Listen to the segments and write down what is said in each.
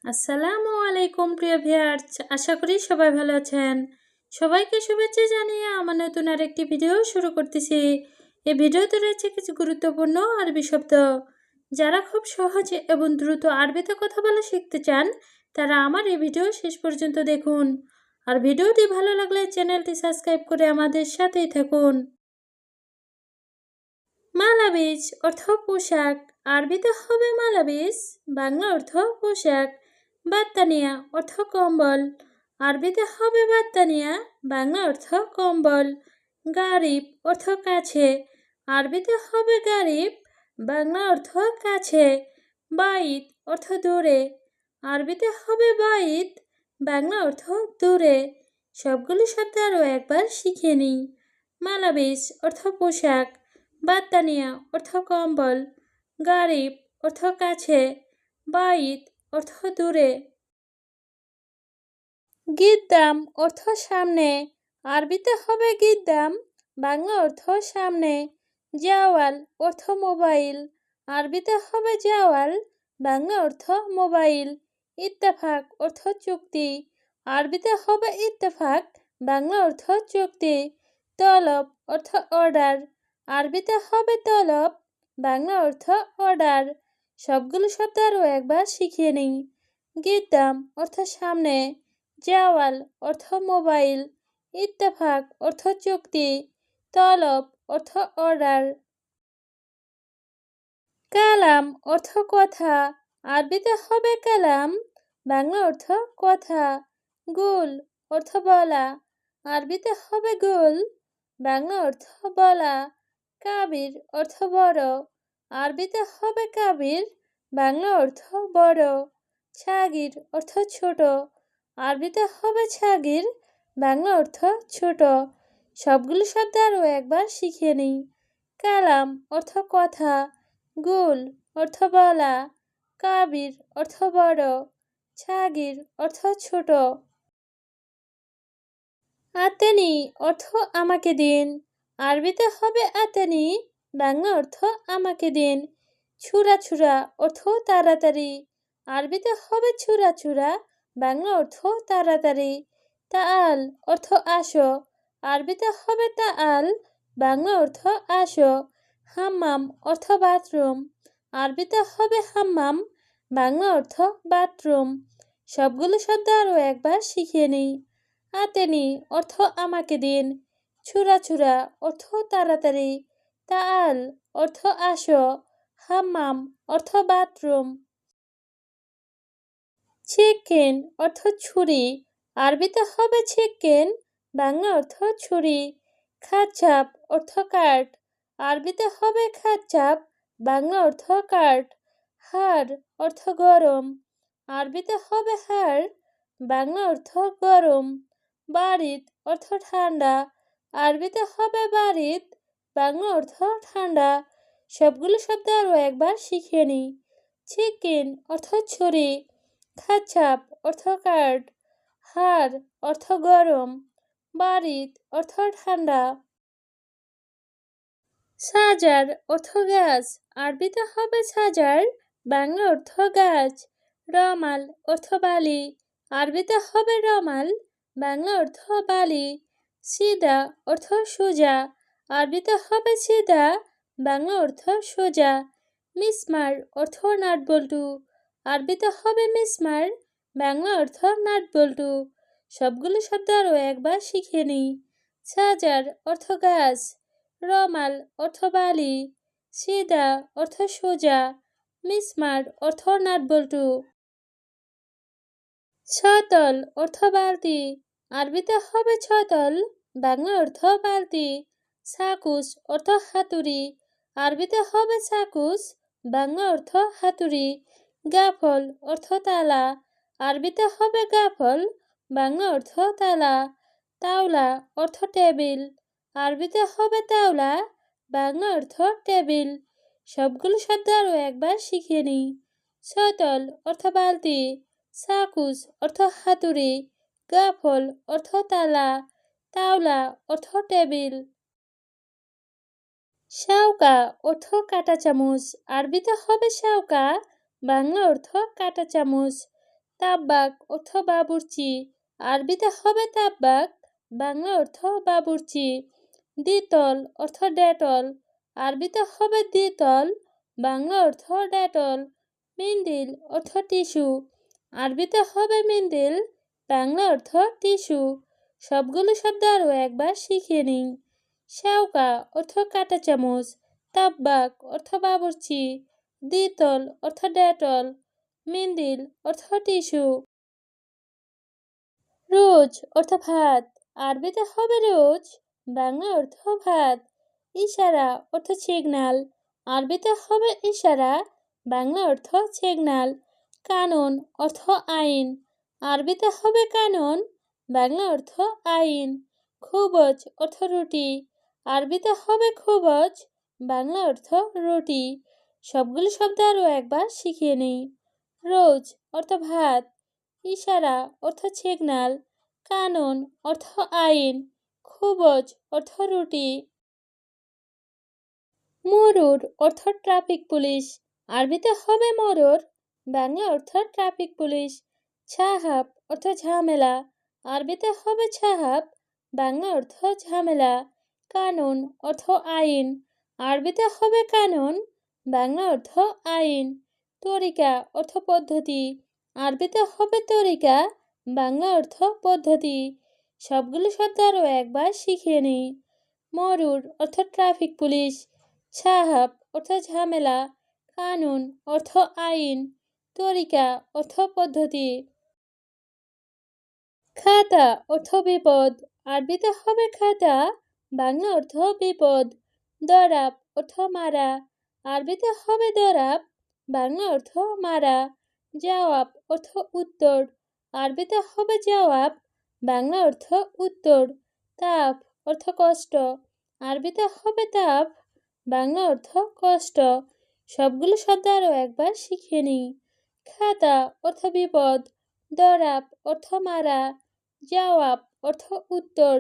আসসালামু আলাইকুম প্রিয় ভিউয়ার্স, আশা করি সবাই ভালো আছেন। সবাইকে শুভেচ্ছা জানিয়ে আমার নতুন আরেকটি ভিডিও শুরু করতেছি। এই ভিডিওতে রয়েছে কিছু গুরুত্বপূর্ণ আরবি শব্দ। যারা খুব সহজে এবং দ্রুত আরবিতে কথা বলা শিখতে চান, তারা আমার এই ভিডিও শেষ পর্যন্ত দেখুন। আর ভিডিওটি ভালো লাগলে চ্যানেলটি সাবস্ক্রাইব করে আমাদের সাথেই থাকুন। মালাবিজ অর্থ পোশাক, আরবিতে হবে মালাবিজ, বাংলা অর্থ পোশাক। বাত্তানিয়া অর্থ কম্বল, আরবিতে হবে বাত্তানিয়া, বাংলা অর্থ কম্বল। গারিব অর্থ কাছে, আরবিতে হবে গারিব, বাংলা অর্থ কাছে। বাইত অর্থ দূরে, আরবিতে হবে বাইত, বাংলা অর্থ দূরে। সবগুলো শব্দ আরও একবার শিখে নিই। মালাবিজ অর্থ পোশাক, বাত্তানিয়া অর্থ কম্বল, গারিব অর্থ কাছে, বাইত অর্থ দূরে। গিদ্দাম অর্থ সামনে, আরবিতে হবে গিদ্দাম, বাংলা অর্থ সামনে। জাওয়াল অর্থ মোবাইল, আরবিতে হবে জাওয়াল, বাংলা অর্থ মোবাইল। ইত্তেফাক অর্থ চুক্তি, আরবিতে হবে ইত্তেফাক, বাংলা অর্থ চুক্তি। তলব অর্থ অর্ডার, আরবিতে হবে তলব, বাংলা অর্থ অর্ডার। সবগুলো শব্দ আরও একবার শিখিয়ে নিই। গিদ্দাম অর্থ সামনে, জাওয়াল অর্থ মোবাইল, ইত্তেফাক অর্থ চুক্তি, তলব অর্থ অর্ডার। কালাম অর্থ কথা, আরবিতে হবে কালাম, বাংলা অর্থ কথা। গুল অর্থ বলা, আরবিতে হবে গুল, বাংলা অর্থ বলা। কাবির অর্থ বড়, আরবিতে হবে কাবির, বাংলা অর্থ বড়। ছাগির অর্থ ছোট, আরবিতে হবে ছাগির, বাংলা অর্থ ছোট। সবগুলো শব্দ আরও একবার শিখে নিই। কালাম অর্থ কথা, গুল অর্থ বলা, কাবির অর্থ বড়, ছাগির অর্থ ছোট। আতেনি অর্থ আমাকে দিন, আরবিতে হবে আতেনি, বাংলা অর্থ আমাকে দিন। ছুরা ছুরা অর্থ তাড়াতাড়ি, আরবিতে হবে ছুরা ছুরা, বাংলা অর্থ তাড়াতাড়ি। তাআল অর্থ আসো, আরবিতে হবে তাআল, বাংলা অর্থ আসো। হাম্মাম অর্থ বাথরুম, আরবিতে হবে হাম্মাম, বাংলা অর্থ বাথরুম। সবগুলো শব্দ আরও একবার শিখিয়ে নিই। আতেনি অর্থ আমাকে দিন, ছুরা ছুরা অর্থ তাড়াতাড়ি, তাআল অর্থ আসো, হাম্মাম অর্থ বাথরুম। ছিকেন অর্থ ছুরি, আরবিতে হবে ছিকেন, বাংলা অর্থ ছুরি। খাচ্ছাপ অর্থ কাঠ, আরবিতে হবে খাচ্ছাপ, বাংলা অর্থ কাঠ। হাড় অর্থ গরম, আরবিতে হবে হাড়, বাংলা অর্থ গরম। বারিদ অর্থ ঠান্ডা, আরবিতে হবে বারিদ, বাংলা অর্থ ঠান্ডা। সবগুলো শব্দ আরও একবার শিখিয়ে নিই। ছিকেন অর্থ ছুরি, খাচ্ছাপ অর্থ কাঠ, হাড় অর্থ গরম, বারিদ অর্থ ঠান্ডা। সাজার অর্থ গাছ, আরবিতে হবে সাজার, বাংলা অর্থ গাছ। রমাল অর্থ বালি, আরবিতে হবে রমাল, বাংলা অর্থ বালি। সিদা অর্থ সোজা, আরবিতে হবে সিদা, বাংলা অর্থ সোজা। মিসমার অর্থ নাটবল্টু, আরবিতে হবে মিসমার, বাংলা অর্থ নাটবল্টু। সবগুলো শব্দ আরও একবার শিখে নিই। সাজার অর্থ গাছ, রমাল অর্থ বালি, সিদা অর্থ সোজা, মিসমার অর্থ নাটবল্টু। ছতল অর্থ বালতি, আরবিতে হবে ছতল, বাংলা অর্থ বালতি। সাকুস অর্থ হাতুড়ি, আরবিতে হবে সাকুস, বাংলা অর্থ হাতুড়ি। গাফল অর্থ তালা, আরবিতে হবে গাফল, বাংলা অর্থ তালা। তাওলা অর্থ টেবিল, আরবিতে হবে তাওলা, বাংলা অর্থ টেবিল। সবগুলো শব্দ আরও একবার শিখিয়ে নিই। ছতল অর্থ বালতি, সাকুস অর্থ হাতুড়ি, গাফল অর্থ তালা, তাওলা অর্থ টেবিল। শাউকা অর্থ কাঁটা চামচ, আরবিতে হবে শাউকা, বাংলা অর্থ কাঁটা চামচ। তাব্বাক অর্থ বাবুর্চি, আরবিতে হবে তাব্বাক, বাংলা অর্থ বাবুর্চি। দ্বিতল অর্থ ডেটল, আরবিতে হবে দ্বিতল, বাংলা অর্থ ডেটল। মিন্দিল অর্থ টিস্যু, আরবিতে হবে মিন্দিল, বাংলা অর্থ টিস্যু। সবগুলো শব্দ আরও একবার শিখিয়ে নিই। শেওকা অর্থ কাঁটা চামচ, তাব্বাক অর্থ বাবুর্চি, দ্বিতল অর্থ ডেটল, মিন্দিল অর্থ টিস্যু। রোজ অর্থ ভাত, আরবিতে হবে রোজ, বাংলা অর্থ ভাত। ইশারা অর্থ সিগন্যাল, আরবিতে হবে ইশারা, বাংলা অর্থ সিগন্যাল। কানুন অর্থ আইন, আরবিতে হবে কানুন, বাংলা অর্থ আইন। খুবজ অর্থ রুটি, আরবিতে হবে খুবজ, বাংলা অর্থ রুটি। সবগুলো শব্দ আরও একবার শিখিয়ে নিই। রোজ অর্থ ভাত, ইশারা অর্থ সিগন্যাল, কানুন অর্থ আইন, খুবজ অর্থ রুটি। মরুর অর্থ ট্রাফিক পুলিশ, আরবিতে হবে মরুর, বাংলা অর্থ ট্রাফিক পুলিশ। ছাহাব অর্থ ঝামেলা, আরবিতে হবে ছাহাব, বাংলা অর্থ ঝামেলা। কানুন অর্থ আইন, আরবিতে হবে কানুন, বাংলা অর্থ আইন। তরিকা অর্থ পদ্ধতি, আরবিতে হবে তরিকা, বাংলা অর্থ পদ্ধতি। সবগুলো শব্দ আরও একবার শিখিয়ে নিই। মরুর অর্থ ট্রাফিক পুলিশ, ছাহাব অর্থ ঝামেলা, কানুন অর্থ আইন, তরিকা অর্থ পদ্ধতি। খাতা অর্থ বিপদ, আরবিতে হবে খাতা, বাংলা অর্থ বিপদ। দরাব অর্থ মারা, আরবিতে হবে দরাব, বাংলা অর্থ মারা। জবাব অর্থ উত্তর, আরবিতে হবে জবাব, বাংলা অর্থ উত্তর। তাপ অর্থ কষ্ট, আরবিতে হবে তাপ, বাংলা অর্থ কষ্ট। সবগুলো শব্দ আরও একবার শিখিয়ে নিই। খাতা অর্থ বিপদ, দরাব অর্থ মারা, জবাব অর্থ উত্তর,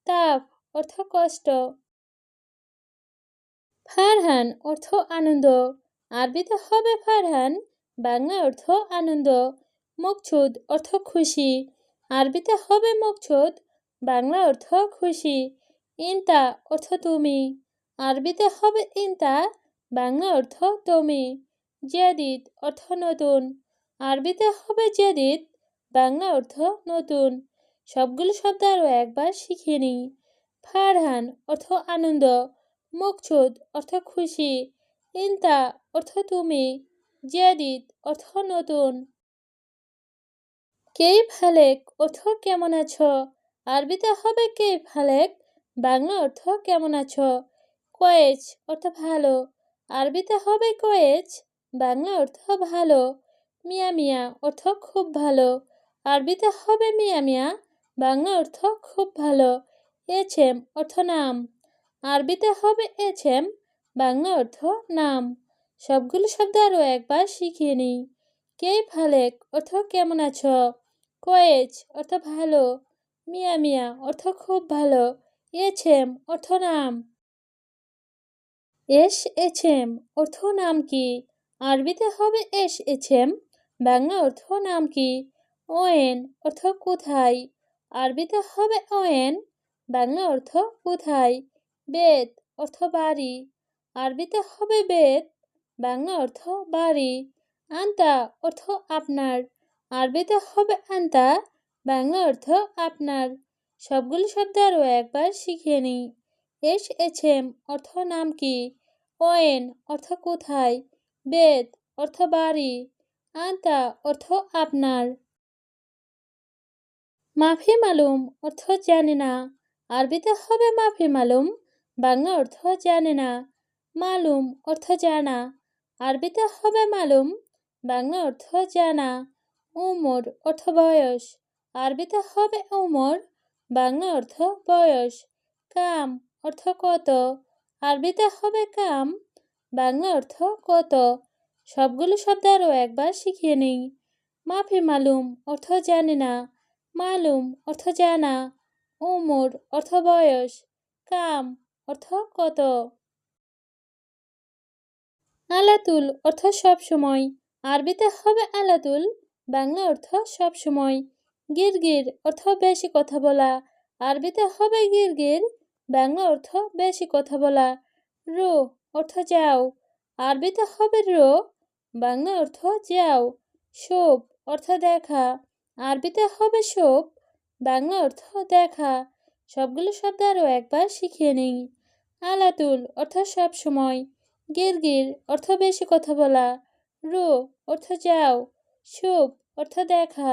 তাপ অর্থ কষ্ট। ফারহান অর্থ আনন্দ, আরবিতে হবে ফারহান, বাংলা অর্থ আনন্দ। মকসুদ অর্থ খুশি, আরবিতে হবে মকসুদ, বাংলা অর্থ খুশি। ইনতা অর্থ তুমি, আরবিতে হবে ইনতা, বাংলা অর্থ তুমি। জাদিদ অর্থ নতুন, আরবিতে হবে জাদিদ, বাংলা অর্থ নতুন। সবগুলো শব্দ আরও একবার শিখিয়ে নিই। ফারহান অর্থ আনন্দ, মকসুদ অর্থ খুশি, ইনতা অর্থ তুমি, জাদিদ অর্থ নতুন। কেইফ হালেক অর্থ কেমন আছো, আরবিতে হবে কেইফ হালেক, বাংলা অর্থ কেমন আছো। কয়েজ অর্থ ভালো, আরবিতে হবে কয়েজ, বাংলা অর্থ ভালো। মিয়া মিয়া অর্থ খুব ভালো, আরবিতে হবে মিয়া মিয়া, বাংলা অর্থ খুব ভালো। এছেম অর্থ নাম, আরবিতে হবে এছেম, বাংলা অর্থ নাম। সবগুলো শব্দ আরও একবার শিখিয়ে নিই। কেইফ হালেক অর্থ কেমন আছো, কয়েজ অর্থ ভালো, মিয়া মিয়া অর্থ খুব ভালো, এছেম অর্থ নাম। এস এছেম অর্থ নাম কি, আরবিতে হবে এস এছেম, বাংলা অর্থ নাম কি। ওয়েন অর্থ কোথায়, আরবিতে হবে ওয়েন, বাংলা অর্থ কোথায়। বেত অর্থ বাড়ি, আরবিতে হবে বেত, বাংলা অর্থ বাড়ি। আন্তা অর্থ আপনার, আরবিতে হবে আন্তা, বাংলা অর্থ আপনার। সবগুলো শব্দ আরও একবার শিখিয়ে নিই। এস এছেম অর্থ নাম কি, ওয়েন অর্থ কোথায়, বেত অর্থ বাড়ি, আন্তা অর্থ আপনার। মাফি মালুম অর্থ জানে না, আরবিতে হবে মাফি মালুম, বাংলা অর্থ জানে না। মালুম অর্থ জানা, আরবিতে হবে মালুম, বাংলা অর্থ জানা। উমর অর্থ বয়স, আরবিতে হবে উমর, বাংলা অর্থ বয়স। কাম অর্থ কত, আরবিতে হবে কাম, বাংলা অর্থ কত। সবগুলো শব্দ আরও একবার শিখিয়ে নিই। মাফি মালুম অর্থ জানে না, মালুম অর্থ জানা, উমর অর্থ বয়স, কাম অর্থ কত। আলাতুল অর্থ সব সময়, আরবিতে হবে আলাতুল, বাংলা অর্থ সব সময়। গিরগির অর্থ বেশি কথা বলা, আরবিতে হবে গিরগির, বাংলা অর্থ বেশি কথা বলা। রো অর্থ যাও, আরবিতে হবে রো, বাংলা অর্থ যাও। শোভ অর্থ দেখা, আরবিতে হবে শোভ, বাংলা অর্থ দেখা। সবগুলো শব্দ আরও একবার শিখিয়ে নিই। আলাতুল অর্থ সব সময়, গিরগির অর্থ বেশি কথা বলা, রো অর্থ যাও, শোভ অর্থ দেখা।